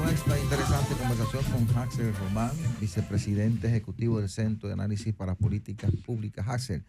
con esta interesante conversación con Haxel Román, vicepresidente ejecutivo del Centro de Análisis para Políticas Públicas, Haxel.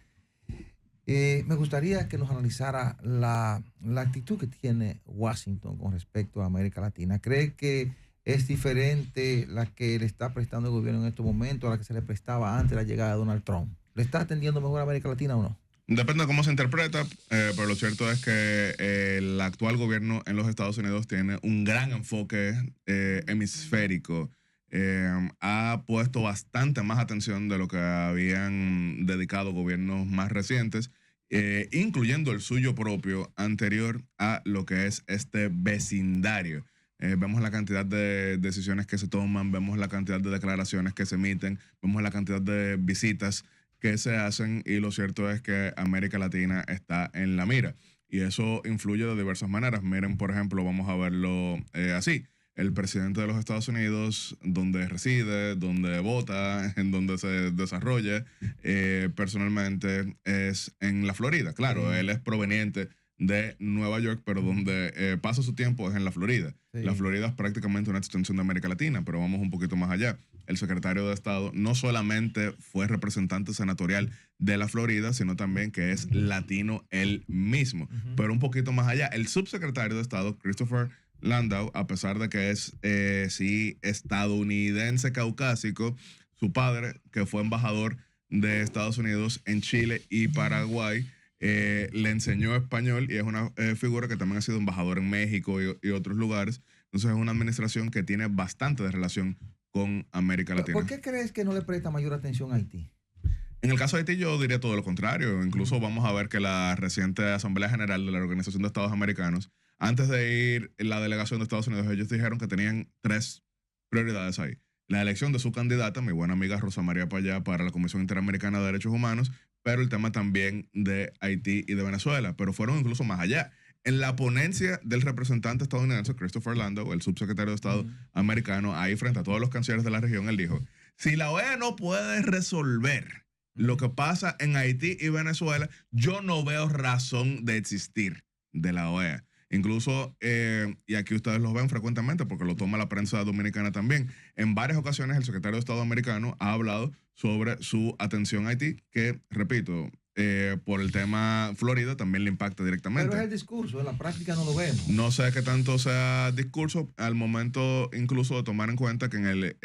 Me gustaría que nos analizara la actitud que tiene Washington con respecto a América Latina. ¿Cree que es diferente la que le está prestando el gobierno en estos momentos a la que se le prestaba antes de la llegada de Donald Trump? ¿Le está atendiendo mejor a América Latina o no? Depende de cómo se interpreta, pero lo cierto es que el actual gobierno en los Estados Unidos tiene un gran enfoque hemisférico. Ha puesto bastante más atención de lo que habían dedicado gobiernos más recientes, incluyendo el suyo propio anterior a lo que es este vecindario. Vemos la cantidad de decisiones que se toman, vemos la cantidad de declaraciones que se emiten, vemos la cantidad de visitas que se hacen, y lo cierto es que América Latina está en la mira y eso influye de diversas maneras. Miren, por ejemplo, vamos a verlo así. El presidente de los Estados Unidos, donde reside, donde vota, en donde se desarrolla personalmente, es en la Florida. Claro, él es proveniente de Nueva York, pero donde pasa su tiempo es en la Florida. Sí. La Florida es prácticamente una extensión de América Latina, pero vamos un poquito más allá. El secretario de Estado no solamente fue representante senatorial de la Florida, sino también que es latino él mismo. Pero un poquito más allá, el subsecretario de Estado, Christopher Landau, a pesar de que es sí estadounidense caucásico, su padre, que fue embajador de Estados Unidos en Chile y Paraguay, le enseñó español, y es una figura que también ha sido embajador en México y otros lugares. Entonces es una administración que tiene bastante de relación con América Latina. ¿Por qué crees que no le presta mayor atención a Haití? En el caso de Haití yo diría todo lo contrario. Incluso vamos a ver que la reciente Asamblea General de la Organización de Estados Americanos, antes de ir la delegación de Estados Unidos, ellos dijeron que tenían 3 prioridades ahí. La elección de su candidata, mi buena amiga Rosa María Payá, para la Comisión Interamericana de Derechos Humanos, pero el tema también de Haití y de Venezuela, pero fueron incluso más allá. En la ponencia del representante estadounidense, Christopher Landau, el subsecretario de Estado americano, ahí frente a todos los cancilleres de la región, él dijo, si la OEA no puede resolver lo que pasa en Haití y Venezuela, yo no veo razón de existir de la OEA. Incluso, y aquí ustedes lo ven frecuentemente porque lo toma la prensa dominicana también, en varias ocasiones el secretario de Estado americano ha hablado sobre su atención a Haití, que, repito, por el tema Florida también le impacta directamente. Pero es el discurso, en la práctica no lo vemos. No sé qué tanto sea discurso al momento incluso de tomar en cuenta que en el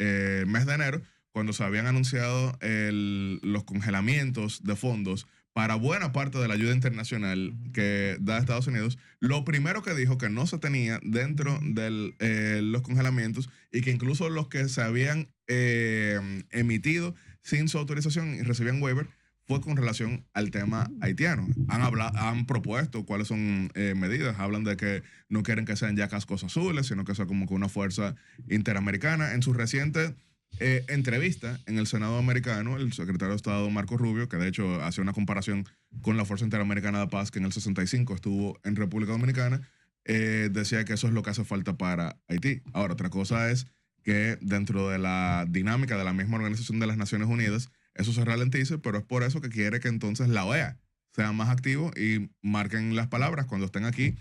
mes de enero, cuando se habían anunciado los congelamientos de fondos para buena parte de la ayuda internacional que da Estados Unidos, lo primero que dijo que no se tenía dentro de los congelamientos, y que incluso los que se habían emitido sin su autorización y recibían waiver, fue con relación al tema haitiano. Han propuesto cuáles son medidas. Hablan de que no quieren que sean ya cascos azules, sino que sea como que una fuerza interamericana. En su reciente entrevista en el Senado americano, el secretario de Estado Marco Rubio, que de hecho hacía una comparación con la Fuerza Interamericana de Paz, que en el 65 estuvo en República Dominicana, decía que eso es lo que hace falta para Haití. Ahora, otra cosa es que dentro de la dinámica de la misma Organización de las Naciones Unidas, eso se ralentice, pero es por eso que quiere que entonces la OEA sea más activo y marquen las palabras cuando estén aquí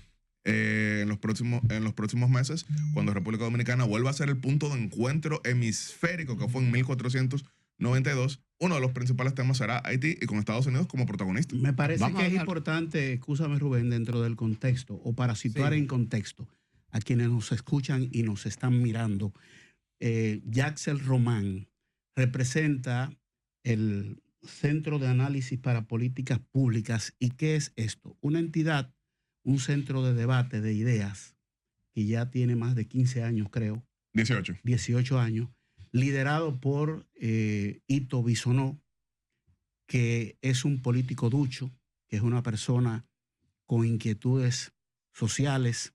en los próximos meses, cuando República Dominicana vuelva a ser el punto de encuentro hemisférico que fue en 1492. Uno de los principales temas será Haití, y con Estados Unidos como protagonista. Me parece que es importante, escúchame Rubén, dentro del contexto, o para situar en contexto a quienes nos escuchan y nos están mirando. Haxel Román representa el Centro de Análisis para Políticas Públicas. ¿Y qué es esto? Una entidad, un centro de debate de ideas que ya tiene más de 15 años, creo. 18 años, liderado por Ito Bisonó, que es un político ducho, que es una persona con inquietudes sociales,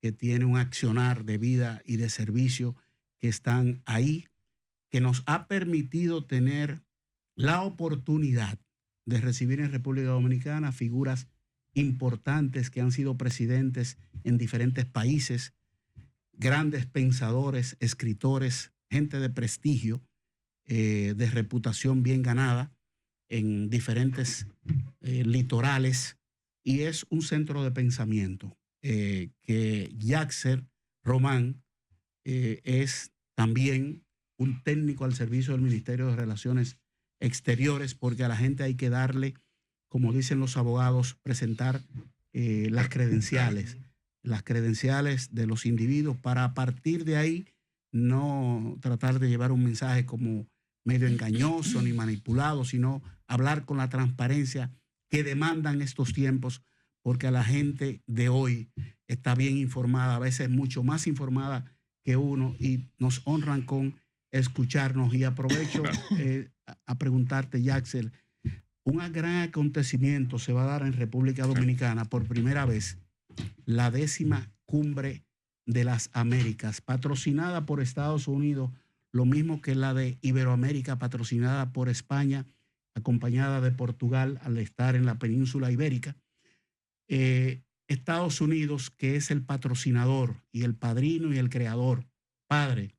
que tiene un accionar de vida y de servicio que están ahí, que nos ha permitido tener la oportunidad de recibir en República Dominicana figuras importantes que han sido presidentes en diferentes países, grandes pensadores, escritores, gente de prestigio, de reputación bien ganada en diferentes litorales, y es un centro de pensamiento que Haxel Román es también un técnico al servicio del Ministerio de Relaciones Exteriores, porque a la gente hay que darle, como dicen los abogados, presentar las credenciales de los individuos para a partir de ahí no tratar de llevar un mensaje como medio engañoso ni manipulado, sino hablar con la transparencia que demandan estos tiempos, porque a la gente de hoy está bien informada, a veces mucho más informada que uno, y nos honran con escucharnos. Y aprovecho a preguntarte, Jaxel, un gran acontecimiento se va a dar en República Dominicana por primera vez, la 10ª Cumbre de las Américas, patrocinada por Estados Unidos, lo mismo que la de Iberoamérica, patrocinada por España, acompañada de Portugal al estar en la península ibérica. Estados Unidos, que es el patrocinador y el padrino y el creador, padre.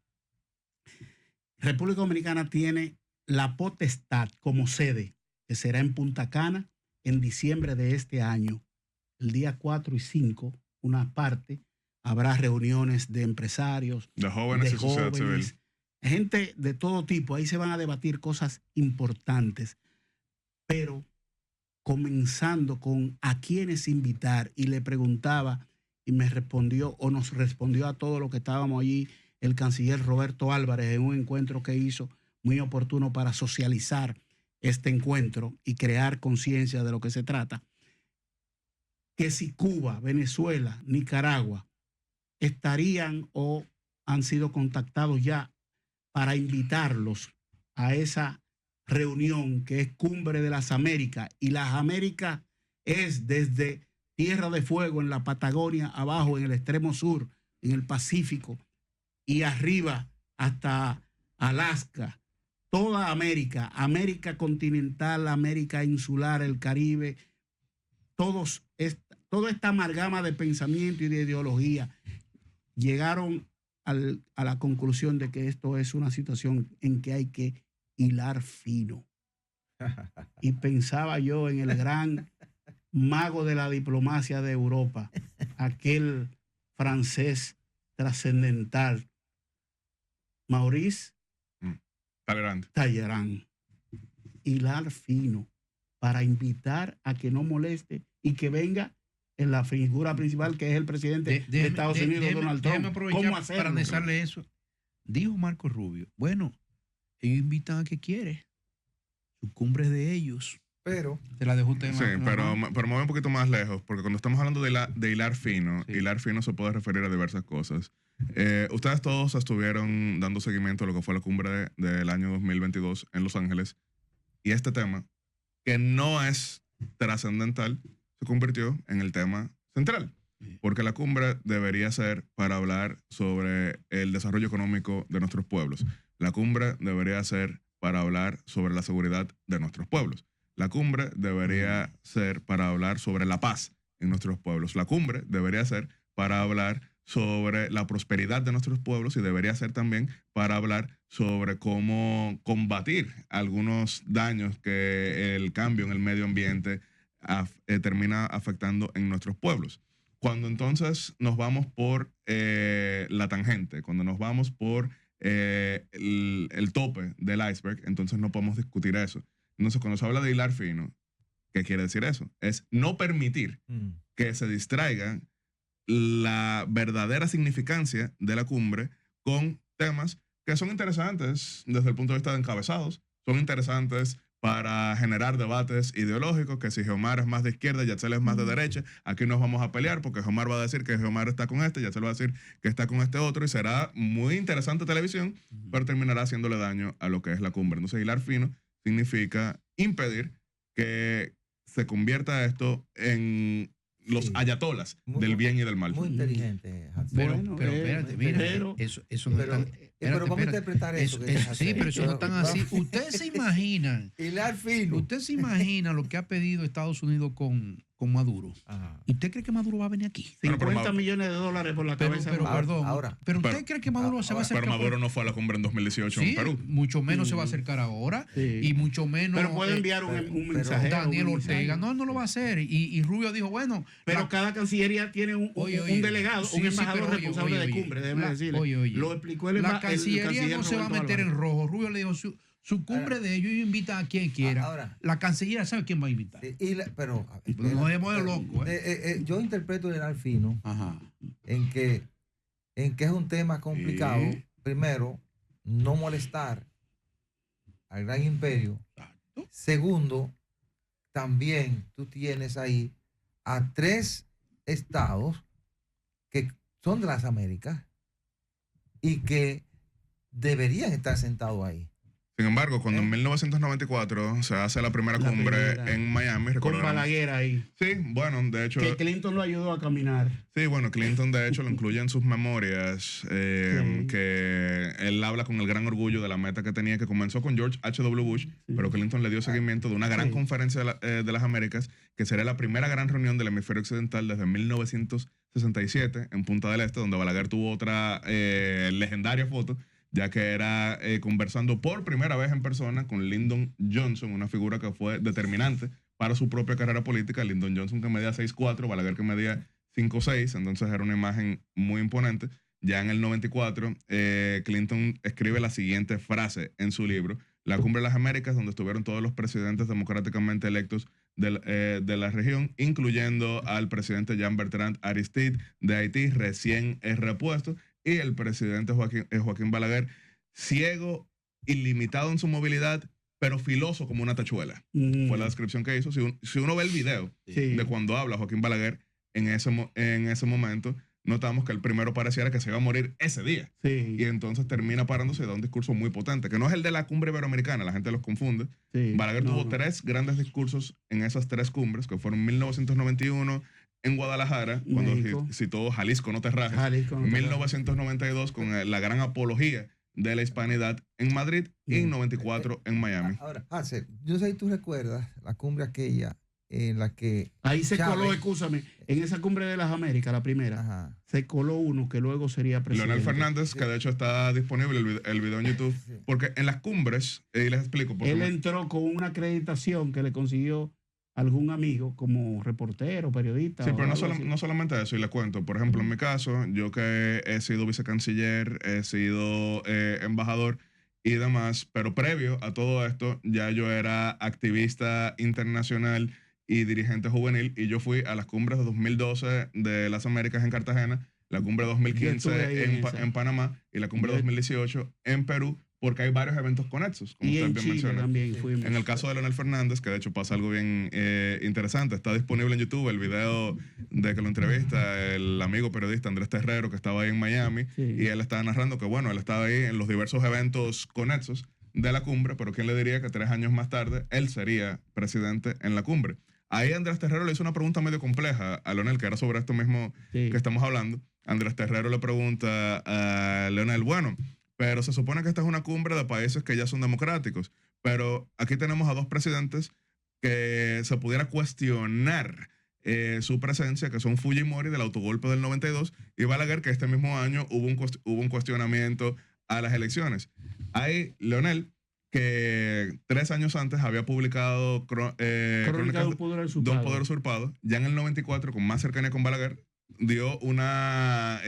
República Dominicana tiene la potestad como sede, que será en Punta Cana en diciembre de este año. El día 4 y 5, una parte, habrá reuniones de empresarios, de jóvenes, y sociedad civil. Gente de todo tipo. Ahí se van a debatir cosas importantes, pero comenzando con a quiénes invitar. Y le preguntaba y me respondió, o nos respondió a todos los que estábamos allí, el canciller Roberto Álvarez, en un encuentro que hizo muy oportuno para socializar este encuentro y crear conciencia de lo que se trata, que si Cuba, Venezuela, Nicaragua estarían o han sido contactados ya para invitarlos a esa reunión que es Cumbre de las Américas, y las Américas es desde Tierra de Fuego en la Patagonia, abajo en el extremo sur, en el Pacífico, y arriba hasta Alaska, toda América, América continental, América insular, el Caribe, toda esta amalgama de pensamiento y de ideología llegaron a la conclusión de que esto es una situación en que hay que hilar fino. Y pensaba yo en el gran mago de la diplomacia de Europa, aquel francés trascendental, Maurice Talleyrand. Hilar fino para invitar a que no moleste y que venga en la figura principal, que es el presidente de Estados Unidos, Donald Trump. ¿Cómo hacerlo? Para analizarle eso. Dijo Marco Rubio, bueno, ellos invitan a que quiere. Su cumbre es de ellos. Pero te la dejo usted. Sí, pero me voy un poquito más lejos, porque cuando estamos hablando de hilar fino, sí, hilar fino se puede referir a diversas cosas. Ustedes todos estuvieron dando seguimiento a lo que fue la cumbre del año 2022 en Los Ángeles, y este tema, que no es trascendental, se convirtió en el tema central, porque la cumbre debería ser para hablar sobre el desarrollo económico de nuestros pueblos. La cumbre debería ser para hablar sobre la seguridad de nuestros pueblos. La cumbre debería ser para hablar sobre la paz en nuestros pueblos. La cumbre debería ser para hablar sobre la prosperidad de nuestros pueblos, y debería ser también para hablar sobre cómo combatir algunos daños que el cambio en el medio ambiente termina afectando en nuestros pueblos. Cuando entonces nos vamos por la tangente, cuando nos vamos por el tope del iceberg, entonces no podemos discutir eso. Entonces, cuando se habla de hilar fino, ¿qué quiere decir eso? Es no permitir que se distraigan la verdadera significancia de la cumbre con temas que son interesantes desde el punto de vista de encabezados, son interesantes para generar debates ideológicos, que si Geomar es más de izquierda, Yatzel es más de derecha, aquí nos vamos a pelear porque Geomar va a decir que Geomar está con este, Yatzel va a decir que está con este otro, y será muy interesante televisión, pero terminará haciéndole daño a lo que es la cumbre. Entonces, hilar fino significa impedir que se convierta esto en los ayatolas del bien y del mal. Muy inteligente, pero espérate, mira, eso no es tan... Pero vamos a interpretar eso. Sí, pero eso no es tan así. Ustedes se imaginan. Hilar fino. Usted se imagina lo que ha pedido Estados Unidos con con Maduro. Ajá. ¿Y usted cree que Maduro va a venir aquí? Bueno, pero 50 millones de dólares por la cabeza. Pero, perdón, ahora. pero usted Pero- cree que Maduro se va a acercar. Pero Maduro no fue a la cumbre en 2018 Sí, en Perú. mucho menos se va a acercar ahora Sí. y mucho menos. Pero puede enviar pero- un pero mensajero. Daniel un Ortega. mensaje. No lo va a hacer. Y Rubio dijo, bueno. Pero cada cancillería tiene un delegado, sí, un embajador pero oye, responsable oye, de oye, cumbre, déjeme la- decirle. oye, Lo explicó el La Cancillería canciller no se va a Roberto meter en Álvarez. rojo. Rubio le dijo, su cumbre de ellos invitan a quien quiera. Ahora. La Cancillería sabe quién va a invitar. Pero No dejemos de loco. yo interpreto el Alfino Ajá. en que es un tema complicado. Sí. Primero, no molestar al gran imperio. Exacto. Segundo, también tú tienes ahí a 3 estados que son de las Américas y que deberían estar sentados ahí. Sin embargo, cuando en 1994 se hace la primera cumbre primera. en Miami, Con recordarán- Balaguer ahí. Sí, bueno, de hecho, Que Clinton lo ayudó a caminar. sí, bueno, Clinton de hecho lo incluye en sus memorias, Sí. que él habla con el gran orgullo de la meta que tenía, que comenzó con George H.W. Bush, pero Clinton le dio seguimiento de una gran Sí. conferencia de las Américas, que sería la primera gran reunión del hemisferio occidental desde 1967 en Punta del Este, donde Balaguer tuvo otra legendaria foto, ya que era conversando por primera vez en persona con Lyndon Johnson, una figura que fue determinante para su propia carrera política. Lyndon Johnson, que medía 6'4", Balaguer, que medía 5'6", entonces era una imagen muy imponente. Ya en el 94, Clinton escribe la siguiente frase en su libro: la Cumbre de las Américas, donde estuvieron todos los presidentes democráticamente electos de la región, incluyendo al presidente Jean-Bertrand Aristide de Haití, recién repuesto, y el presidente Joaquín Balaguer, ciego, ilimitado en su movilidad, pero filoso como una tachuela. Fue la descripción que hizo. Si uno ve el video Sí. de cuando habla Joaquín Balaguer en ese momento, notamos que el primero pareciera que se iba a morir ese día. Sí. Y entonces termina parándose y da un discurso muy potente, que no es el de la cumbre iberoamericana, la gente los confunde. Sí. Balaguer No, tuvo no. 3 grandes discursos en esas 3 cumbres, que fueron 1991 en Guadalajara, cuando México. citó Jalisco no te rajes, Jalisco, no te rajes. 1992 con la gran apología de la hispanidad en Madrid y en 94 en Miami. Ahora, Hansel, yo sé si tú recuerdas la cumbre aquella en la que Ahí se Chávez- coló, escúchame, en esa cumbre de las Américas, la primera, Ajá. se coló uno que luego sería presidente. Leonel Fernández, que de hecho está disponible el video en YouTube, Sí. porque en las cumbres, y les explico, porque Él entró con una acreditación que le consiguió algún amigo como reportero, periodista. sí, o pero algo así. no solamente eso, y les cuento. Por ejemplo, en mi caso, yo que he sido vicecanciller, he sido embajador y demás, pero previo a todo esto, ya yo era activista internacional y dirigente juvenil, y yo fui a las cumbres de 2012 de las Américas en Cartagena, la cumbre Yo estuve 2015 ahí en esa. en Panamá y la cumbre Yo- 2018 en Perú, porque hay varios eventos conexos, como Y usted en bien Chile menciona. también fuimos. En el caso de Leonel Fernández, que de hecho pasa algo bien interesante, está disponible en YouTube el video de que lo entrevista el amigo periodista Andrés Terrero, que estaba ahí en Miami, Sí. y él estaba narrando que, bueno, él estaba ahí en los diversos eventos conexos de la cumbre, pero ¿quién le diría que 3 años más tarde él sería presidente en la cumbre? Ahí Andrés Terrero le hizo una pregunta medio compleja a Leonel, que era sobre esto mismo Sí. que estamos hablando. Andrés Terrero le pregunta a Leonel, bueno, pero se supone que esta es una cumbre de países que ya son democráticos, pero aquí tenemos a 2 presidentes que se pudiera cuestionar su presencia, que son Fujimori del autogolpe del 92 y Balaguer, que este mismo año hubo un cuestionamiento a las elecciones. Ahí Leonel, que 3 años antes había publicado Crónica Crónicas de un poder de usurpado. un poder usurpado, ya en el 94, con más cercanía con Balaguer, dio una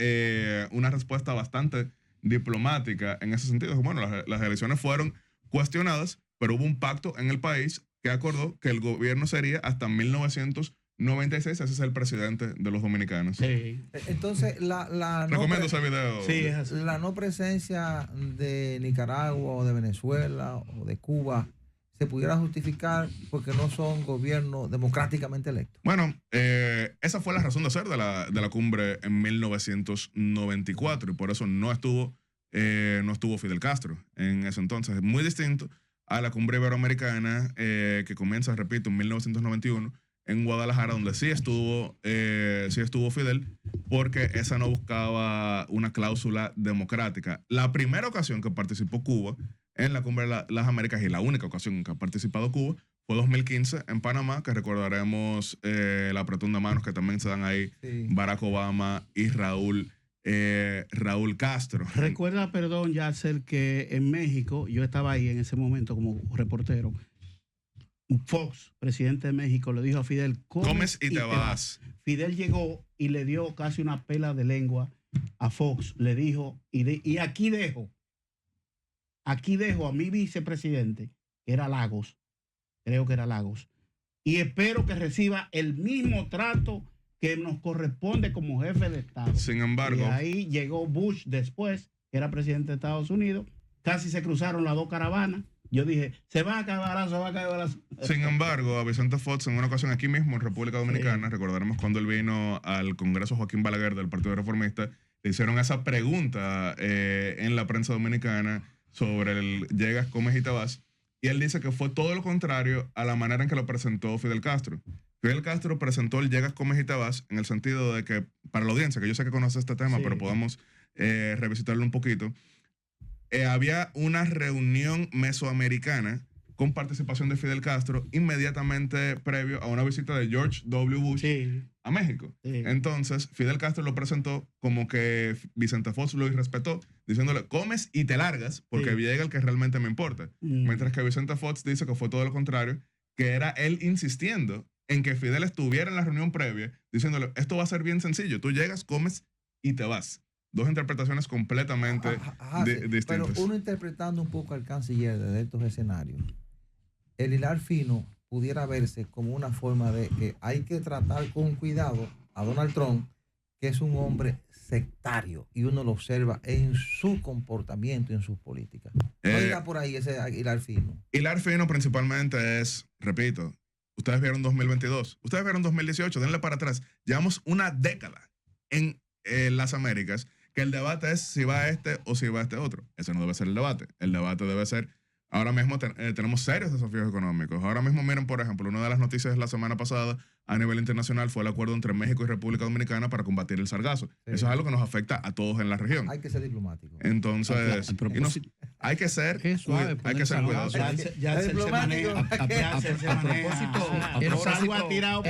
respuesta bastante diplomática en ese sentido. Bueno, las elecciones fueron cuestionadas, pero hubo un pacto en el país que acordó que el gobierno sería hasta 1996. Ese es el presidente de los dominicanos. Sí. Entonces, Recomiendo ese video. Sí, es así. la no presencia de Nicaragua o de Venezuela o de Cuba se pudiera justificar porque no son gobiernos democráticamente electos. Bueno, esa fue la razón de ser de la cumbre en 1994 y por eso no estuvo Fidel Castro en ese entonces. Es muy distinto a la cumbre iberoamericana que comienza, repito, en 1991 en Guadalajara, donde sí estuvo Fidel, porque esa no buscaba una cláusula democrática. La primera ocasión que participó Cuba en la cumbre de las Américas y la única ocasión en que ha participado Cuba fue 2015 en Panamá, que recordaremos el apretón de manos que también se dan ahí Sí. Barack Obama y Raúl Castro. Recuerda, perdón, Yacel, que en México, yo estaba ahí en ese momento como reportero, Fox, presidente de México, le dijo a Fidel, Comes y te vas. Fidel llegó y le dio casi una pela de lengua a Fox. Le dijo, y aquí dejo a mi vicepresidente, que era Lagos, creo que era Lagos, y espero que reciba el mismo trato que nos corresponde como jefe de Estado. Sin embargo, Y ahí llegó Bush después, que era presidente de Estados Unidos, casi se cruzaron las dos caravanas. Yo dije, se va a acabar, se va a acabar. sin embargo, a Vicente Fox en una ocasión aquí mismo en República Dominicana, recordaremos cuando él vino al Congreso Joaquín Balaguer del Partido Reformista, le hicieron esa pregunta en la prensa dominicana sobre el llegas, comes y te vas, y él dice que fue todo lo contrario a la manera en que lo presentó Fidel Castro. Fidel Castro presentó el llegas, comes y te vas en el sentido de que, para la audiencia, que yo sé que conoce este tema, Sí. pero podemos revisitarlo un poquito, había una reunión mesoamericana con participación de Fidel Castro inmediatamente previo a una visita de George W. Bush Sí, a México. sí. Entonces, Fidel Castro lo presentó como que Vicente Fox lo irrespetó, diciéndole, comes y te largas, porque Sí. llega el que realmente me importa. Mientras que Vicente Fox dice que fue todo lo contrario, que era él insistiendo en que Fidel estuviera en la reunión previa, diciéndole, esto va a ser bien sencillo, tú llegas, comes y te vas. Dos interpretaciones completamente Sí, distintas. pero uno interpretando un poco al canciller de estos escenarios, el hilar fino pudiera verse como una forma de que hay que tratar con cuidado a Donald Trump, que es un hombre sectario, y uno lo observa en su comportamiento y en sus políticas. No irá por ahí ese hilar fino. Hilar fino principalmente es, repito, ustedes vieron 2022, ustedes vieron 2018, denle para atrás. Llevamos una década en las Américas que el debate es si va este o si va este otro. Ese no debe ser el debate. El debate debe ser, ahora mismo tenemos serios desafíos económicos. Ahora mismo, miren, por ejemplo, una de las noticias de la semana pasada a nivel internacional fue el acuerdo entre México y República Dominicana para combatir el sargazo. Sí. Eso es algo que nos afecta a todos en la región. Hay que ser diplomático. Entonces, A propósito, hay que ser, Es suave, hay que ser poner cuidadosos. sargazo. ya Es se diplomático. maneja. A propósito, El a salgo ha tirado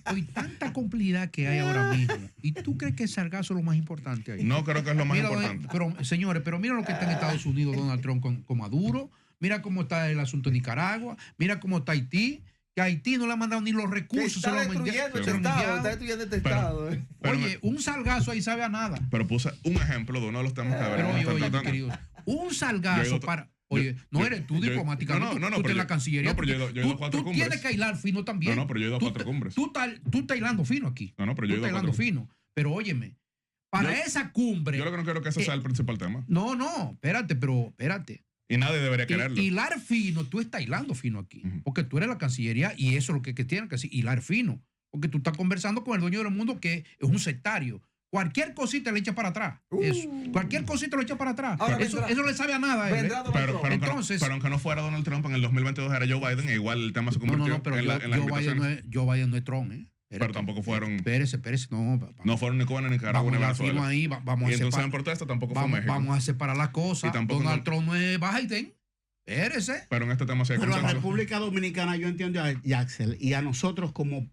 Oye, tanta complejidad que hay ahora mismo. ¿Y tú crees que el sargazo es lo más importante ahí? No creo que es lo más Mira, importante. pero, señores, pero mira lo que está en Estados Unidos Donald Trump con Maduro. Mira cómo está el asunto de Nicaragua. Mira cómo está Haití. Que a Haití no le han mandado ni los Que recursos. está destruyendo este estado, está destruyendo este estado. Pero Oye, un salgazo ahí sabe a nada. Pero puse un ejemplo de uno de los temas que Pero deberíamos oye, estar oye, mi tratando. querido, un Yo he salgazo ido- para... Oye, no eres tú diplomáticamente, no, tú pero tienes la yo- Cancillería. no, pero yo he ido a cuatro tú cumbres. tienes que hilar fino también. No, pero yo he ido a Tú cuatro cumbres. Tú estás hilando fino aquí. No, pero yo he Tú ido estás a hilando cuatro. fino. Pero óyeme, para Yo- esa cumbre... Yo lo que no quiero que ese sea el principal tema. No, espérate. Y nadie debería quererlo. Hilar fino, tú estás hilando fino aquí. Ujú. Porque tú eres la Cancillería y eso es lo que tienen que decir, hilar fino. Porque tú estás conversando con el dueño del mundo que es un sectario. Cualquier cosita le echa para atrás. Eso. Cualquier cosita lo echa para atrás. Ahora Eso vendrá- no le sabe a nada a él. Vendrá Donald Pero, Trump. Entonces- pero aunque no fuera Donald Trump, en el 2022 era Joe Biden, e igual el tema se convirtió pero en las Joe Biden invitaciones. Joe Biden no es Trump, ¿eh? Pero tampoco fueron, Espérese, no. no fueron ni Cuba, ni Nicaragua, Vamos ni a dar fino Venezuela. ahí, vamos Y a entonces separar. en protesta tampoco fue México. Vamos a separar las cosas. Y tampoco Donald no- Trump no es Biden. Espérese. Pero en este tema sí hay Pero la consenso. República Dominicana, yo entiendo a Yaxel, y a nosotros como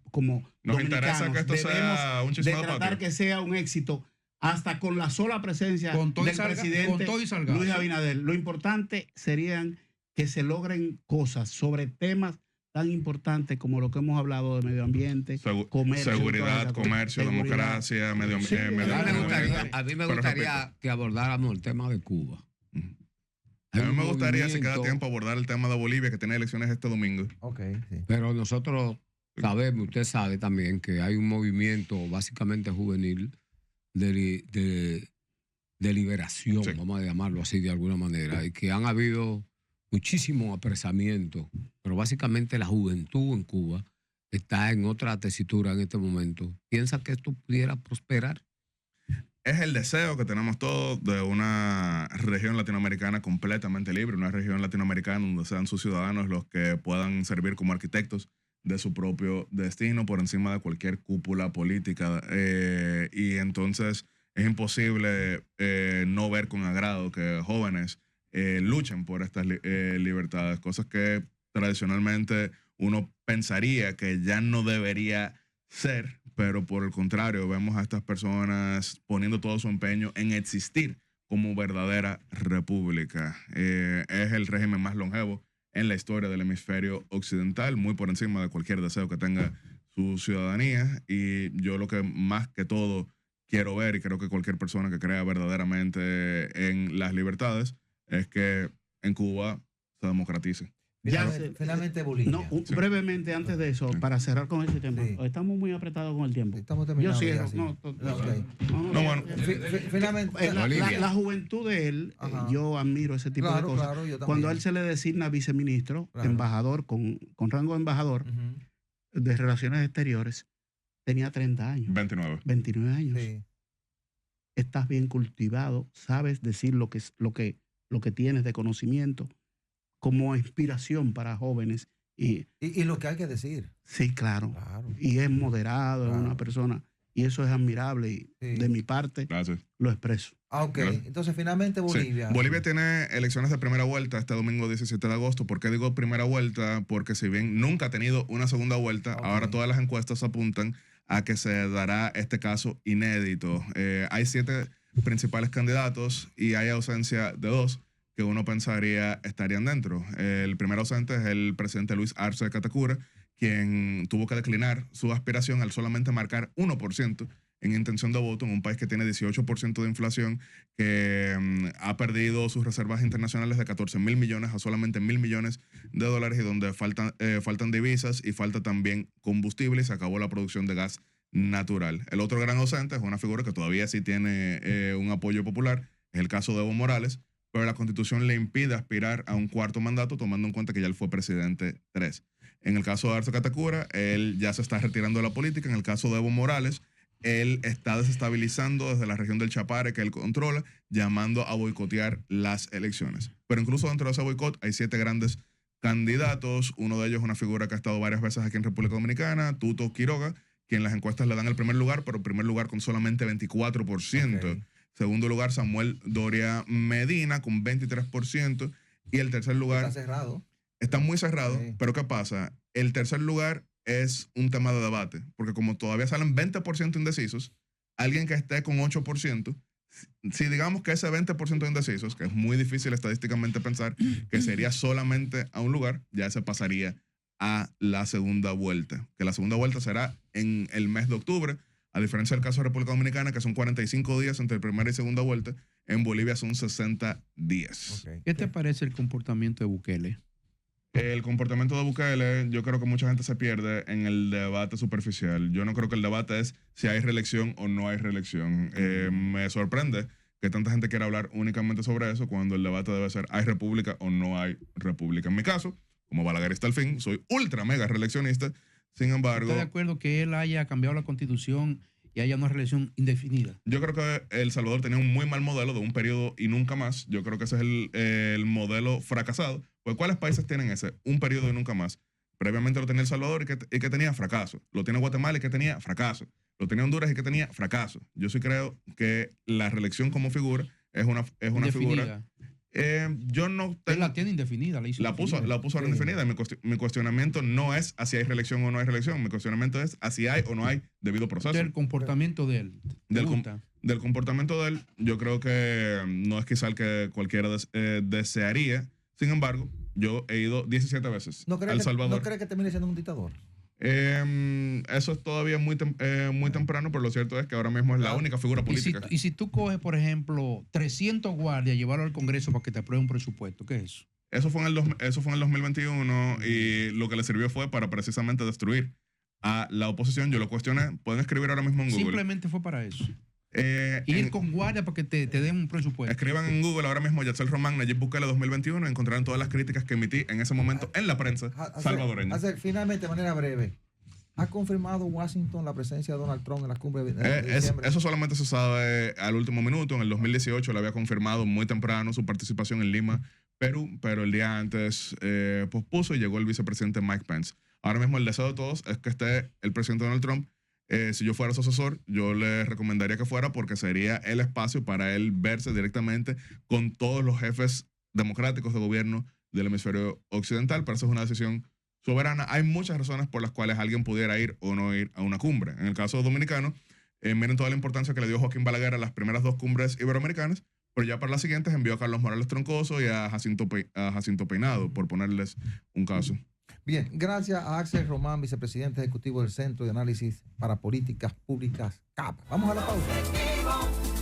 Nos interesa dominicanos que esto sea debemos un chisme de de tratar patria. que sea un éxito hasta con la sola presencia Con todo y del salga- presidente con todo y salgazo. Luis Abinader. Lo importante serían que se logren cosas sobre temas tan importantes como lo que hemos hablado de medio ambiente, comercio, todas Seguridad, esas cosas. comercio, Seguridad. democracia, medio Sí, ambiente. a mí me ambiente. A mí me Pero gustaría repito. que abordáramos el tema de Cuba. Ujú. Hay A mí un me gustaría, si queda movimiento, tiempo, abordar el tema de Bolivia, que tiene elecciones este domingo. Ok, sí. Pero nosotros sabemos, usted sabe también, que hay un movimiento básicamente juvenil de liberación, Sí. vamos a llamarlo así de alguna manera, y que han habido muchísimos apresamientos, pero básicamente la juventud en Cuba está en otra tesitura en este momento. ¿Piensa que esto pudiera prosperar? Es el deseo que tenemos todos de una región latinoamericana completamente libre, una región latinoamericana donde sean sus ciudadanos los que puedan servir como arquitectos de su propio destino por encima de cualquier cúpula política. Y entonces es imposible no ver con agrado que jóvenes luchen por estas libertades, cosas que tradicionalmente uno pensaría que ya no debería ser, pero por el contrario, vemos a estas personas poniendo todo su empeño en existir como verdadera república. Es el régimen más longevo en la historia del hemisferio occidental, muy por encima de cualquier deseo que tenga su ciudadanía. Y yo lo que más que todo quiero ver, y creo que cualquier persona que crea verdaderamente en las libertades, es que en Cuba se democratice. Finalmente Bolivia. No, brevemente antes de eso, para cerrar con ese tema. Sí. Estamos muy apretados con el tiempo. Estamos Yo terminando. cierro. ya, sí. No, bueno. Finalmente. La juventud de él, Ajá. yo admiro ese tipo de Claro, cosas. claro, yo también. Cuando a él se le designa viceministro, Claro. embajador, con rango de embajador de Relaciones Exteriores, tenía 30 años, 29 años. Sí. Estás bien cultivado, sabes decir lo que tienes de conocimiento como inspiración para jóvenes. Y lo que hay que decir. sí, claro. Claro. Y es moderado, es Claro. una persona, y eso es admirable, y Sí. de mi parte Gracias. lo expreso. Ah, ok. Gracias. Entonces, finalmente Bolivia. Sí. Bolivia tiene elecciones de primera vuelta este domingo 17 de agosto. ¿Por qué digo primera vuelta? Porque si bien nunca ha tenido una segunda vuelta, Ok. ahora todas las encuestas apuntan a que se dará este caso inédito. Hay 7 principales candidatos y hay ausencia de 2 que uno pensaría estarían dentro. El primer ausente es el presidente Luis Arce Catacora, quien tuvo que declinar su aspiración al solamente marcar 1% en intención de voto en un país que tiene 18% de inflación, que ha perdido sus reservas internacionales de 14.000 millones a solamente 1.000 millones de dólares, y donde faltan divisas y falta también combustible, y se acabó la producción de gas natural. El otro gran ausente es una figura que todavía sí tiene un apoyo popular, es el caso de Evo Morales, pero la Constitución le impide aspirar a un cuarto mandato, tomando en cuenta que ya él fue presidente 3. En el caso de Arce Catacora, él ya se está retirando de la política. En el caso de Evo Morales, él está desestabilizando desde la región del Chapare, que él controla, llamando a boicotear las elecciones. Pero incluso dentro de ese boicot hay 7 grandes candidatos. Uno de ellos es una figura que ha estado varias veces aquí en República Dominicana, Tuto Quiroga, quien las encuestas le dan el primer lugar, pero el primer lugar con solamente 24%. Ok. Segundo lugar, Samuel Doria Medina con 23%. Y el tercer lugar Está cerrado. está muy cerrado. Sí. Pero ¿qué pasa? El tercer lugar es un tema de debate, porque como todavía salen 20% indecisos, alguien que esté con 8%, si digamos que ese 20% de indecisos, que es muy difícil estadísticamente pensar que sería solamente a un lugar, ya se pasaría a la segunda vuelta, que la segunda vuelta será en el mes de octubre. A diferencia del caso de República Dominicana, que son 45 días entre primera y segunda vuelta, en Bolivia son 60 días. Ok. ¿Qué te parece el comportamiento de Bukele? El comportamiento de Bukele, yo creo que mucha gente se pierde en el debate superficial. Yo no creo que el debate es si hay reelección o no hay reelección. Me sorprende que tanta gente quiera hablar únicamente sobre eso, cuando el debate debe ser ¿hay república o no hay república? En mi caso, como balaguerista al fin, soy ultra mega reeleccionista. Sin embargo, ¿Estás de acuerdo que él haya cambiado la constitución y haya una reelección indefinida? yo creo que El Salvador tenía un muy mal modelo de un periodo y nunca más. Yo creo que ese es el modelo fracasado. Pues, ¿cuáles países tienen ese? Un periodo y nunca más. Previamente lo tenía El Salvador y que tenía fracaso. Lo tiene Guatemala y que tenía fracaso. Lo tenía Honduras y que tenía fracaso. Yo sí creo que la reelección como figura es una figura. Yo no Él tengo... la tiene indefinida, la hizo La puso ahora Sí. indefinida. Mi cuestionamiento no es si hay reelección o no hay reelección. Mi cuestionamiento es si hay o no hay debido proceso. El comportamiento de él. ¿te Del gusta? Del comportamiento de él, yo creo que no es quizá el que cualquiera desearía. Sin embargo, yo he ido 17 veces ¿No cree a El que, Salvador. ¿no cree que termine siendo un dictador? Eso es todavía muy temprano, pero lo cierto es que ahora mismo es la única figura política. Y si tú coges, por ejemplo, 300 guardias, llevarlo al Congreso para que te apruebe un presupuesto, ¿qué es eso? Eso fue en el 2021, y lo que le sirvió fue para precisamente destruir a la oposición. Yo lo cuestioné. Pueden escribir ahora mismo en Google. Simplemente fue para eso. Ir En- con guardia para que te den un presupuesto. Escriban en Google ahora mismo Yatzel Román, Nayib Bukele 2021, y encontrarán todas las críticas que emití en ese momento en la prensa salvadoreña. Finalmente, de manera breve, ¿ha confirmado Washington la presencia de Donald Trump en la cumbre de diciembre? Eso solamente se sabe al último minuto. En el 2018 le había confirmado muy temprano su participación en Lima, Perú, pero el día antes pospuso y llegó el vicepresidente Mike Pence. Ahora mismo el deseo de todos es que esté el presidente Donald Trump. Si yo fuera su asesor, yo le recomendaría que fuera, porque sería el espacio para él verse directamente con todos los jefes democráticos de gobierno del hemisferio occidental, pero eso es una decisión soberana. Hay muchas razones por las cuales alguien pudiera ir o no ir a una cumbre. En el caso dominicano, miren toda la importancia que le dio Joaquín Balaguer a las primeras 2 cumbres iberoamericanas, pero ya para las siguientes envió a Carlos Morales Troncoso y a Jacinto Peinado, por ponerles un caso. Bien, gracias a Axel Román, vicepresidente ejecutivo del Centro de Análisis para Políticas Públicas, CAP. Vamos a la pausa.